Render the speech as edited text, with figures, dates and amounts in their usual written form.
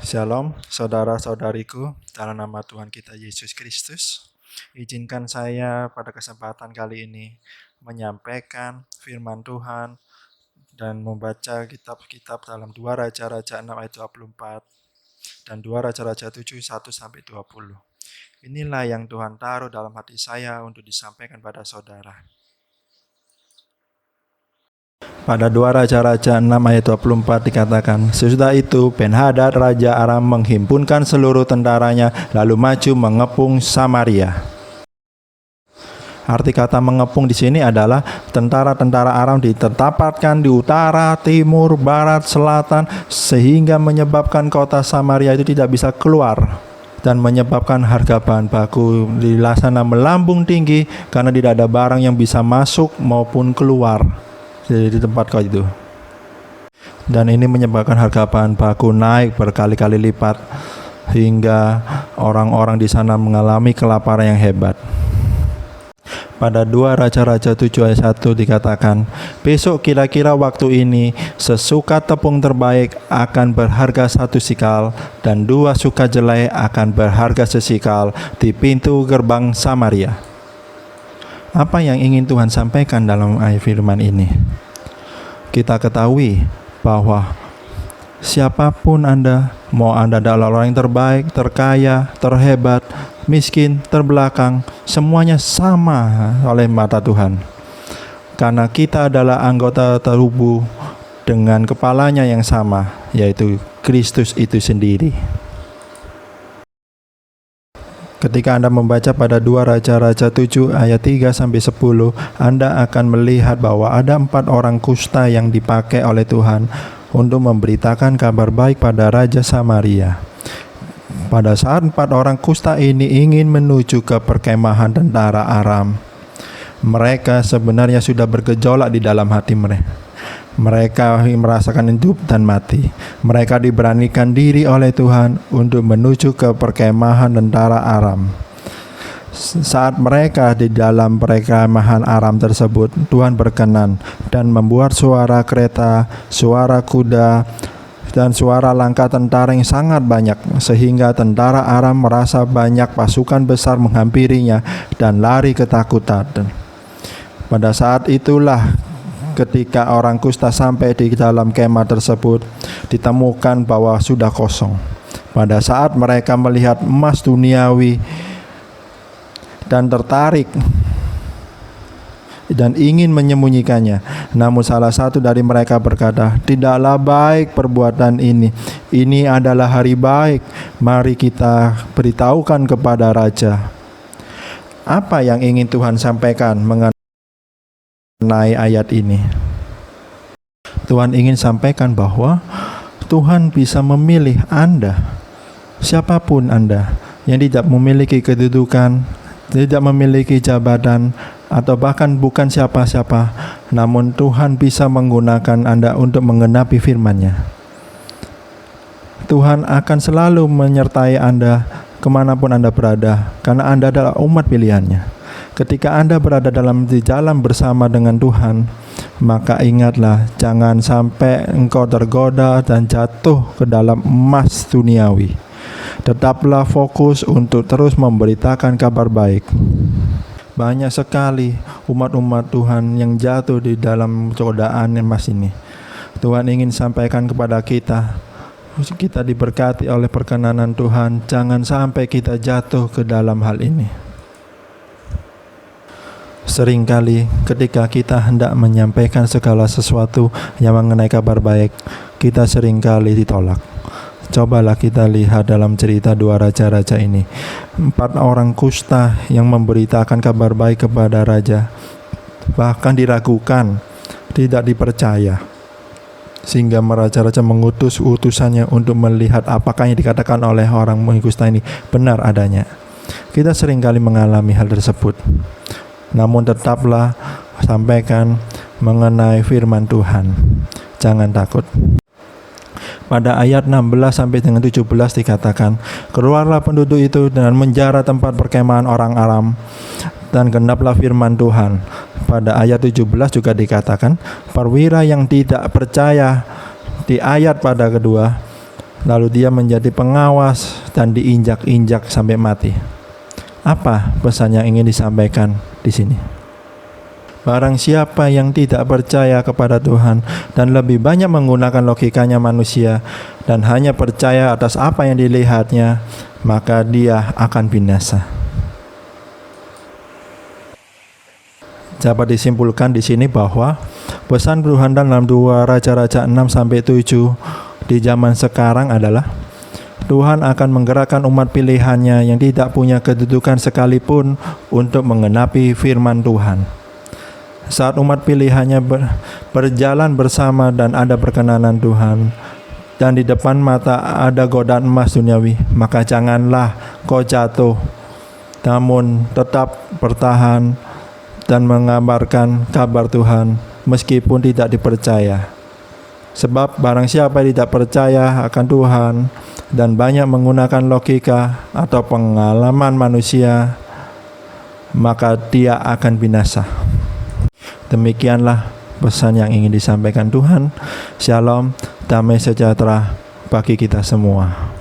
Shalom, saudara-saudariku, dalam nama Tuhan kita Yesus Kristus. Izinkan saya pada kesempatan kali ini menyampaikan firman Tuhan dan membaca kitab-kitab dalam 2 Raja-Raja 6 ayat 24 dan 2 Raja-Raja 7 1-20. Inilah yang Tuhan taruh dalam hati saya untuk disampaikan pada saudara. Pada 2 Raja-Raja 6 ayat 24 dikatakan, sesudah itu Ben-Hadad Raja Aram menghimpunkan seluruh tentaranya lalu maju mengepung Samaria. Arti kata mengepung di sini adalah tentara-tentara Aram ditempatkan di utara, timur, barat, selatan sehingga menyebabkan kota Samaria itu tidak bisa keluar dan menyebabkan harga bahan baku di sana melambung tinggi karena tidak ada barang yang bisa masuk maupun keluar di tempat kau itu. Dan ini menyebabkan harga bahan baku naik berkali-kali lipat hingga orang-orang di sana mengalami kelaparan yang hebat. Pada 2 Raja-Raja 7 ayat 1 dikatakan, besok kira-kira waktu ini sesuka tepung terbaik akan berharga 1 sikal dan 2 suka jelai akan berharga sesikal di pintu gerbang Samaria. Apa yang ingin Tuhan sampaikan dalam ayat firman ini? Kita ketahui bahwa siapapun Anda, mau Anda adalah orang yang terbaik, terkaya, terhebat, miskin, terbelakang, semuanya sama oleh mata Tuhan. Karena kita adalah anggota tubuh dengan kepalanya yang sama, yaitu Kristus itu sendiri. Ketika Anda membaca pada 2 Raja-Raja 7 ayat 3-10, Anda akan melihat bahwa ada 4 orang kusta yang dipakai oleh Tuhan untuk memberitakan kabar baik pada Raja Samaria. Pada saat 4 orang kusta ini ingin menuju ke perkemahan tentara Aram, mereka sebenarnya sudah bergejolak di dalam hati mereka. Mereka merasakan hidup dan mati. Mereka diberanikan diri oleh Tuhan untuk menuju ke perkemahan tentara Aram. Saat mereka di dalam perkemahan Aram tersebut, Tuhan berkenan dan membuat suara kereta, suara kuda, dan suara langkah tentara yang sangat banyak, sehingga tentara Aram merasa banyak pasukan besar menghampirinya dan lari ketakutan. Pada saat itulah ketika orang kusta sampai di dalam kemah tersebut, ditemukan bahwa sudah kosong. Pada saat mereka melihat emas duniawi dan tertarik dan ingin menyembunyikannya, namun salah satu dari mereka berkata, tidaklah baik perbuatan ini. Ini adalah hari baik. Mari kita beritahukan kepada raja. Apa yang ingin Tuhan sampaikan mengenai ayat ini? Tuhan ingin sampaikan bahwa Tuhan bisa memilih Anda, siapapun Anda yang tidak memiliki kedudukan, tidak memiliki jabatan, atau bahkan bukan siapa-siapa, namun Tuhan bisa menggunakan Anda untuk menggenapi firman-Nya. Tuhan akan selalu menyertai Anda kemanapun Anda berada, karena Anda adalah umat pilihan-Nya. Ketika Anda berada di jalan bersama dengan Tuhan, maka ingatlah, jangan sampai engkau tergoda dan jatuh ke dalam emas duniawi. Tetaplah fokus untuk terus memberitakan kabar baik. Banyak sekali umat-umat Tuhan yang jatuh di dalam godaan emas ini. Tuhan ingin sampaikan kepada kita diberkati oleh perkenanan Tuhan, jangan sampai kita jatuh ke dalam hal ini. Seringkali ketika kita hendak menyampaikan segala sesuatu yang mengenai kabar baik, kita seringkali ditolak. Cobalah kita lihat dalam cerita 2 raja-raja ini. 4 orang kusta yang memberitakan kabar baik kepada raja, bahkan diragukan, tidak dipercaya, sehingga raja-raja mengutus utusannya untuk melihat apakah yang dikatakan oleh orang kusta ini benar adanya. Kita seringkali mengalami hal tersebut. Namun tetaplah sampaikan mengenai firman Tuhan. Jangan takut. Pada ayat 16-17 dikatakan, keluarlah penduduk itu dan menjara tempat perkemahan orang Aram, dan genaplah firman Tuhan. Pada ayat 17 juga dikatakan, perwira yang tidak percaya di ayat pada kedua lalu dia menjadi pengawas dan diinjak-injak sampai mati. Apa pesan yang ingin disampaikan di sini? Barang siapa yang tidak percaya kepada Tuhan dan lebih banyak menggunakan logikanya manusia dan hanya percaya atas apa yang dilihatnya, maka dia akan binasa. Dapat disimpulkan di sini bahwa pesan Tuhan dalam 2 Raja-Raja 6-7 di zaman sekarang adalah Tuhan akan menggerakkan umat pilihannya yang tidak punya kedudukan sekalipun untuk menggenapi firman Tuhan. Saat umat pilihannya berjalan bersama dan ada perkenanan Tuhan, dan di depan mata ada godaan emas duniawi, maka janganlah kau jatuh, namun tetap bertahan dan mengabarkan kabar Tuhan meskipun tidak dipercaya. Sebab barang siapa yang tidak percaya akan Tuhan dan banyak menggunakan logika atau pengalaman manusia, maka dia akan binasa. Demikianlah pesan yang ingin disampaikan Tuhan. Shalom, damai sejahtera bagi kita semua.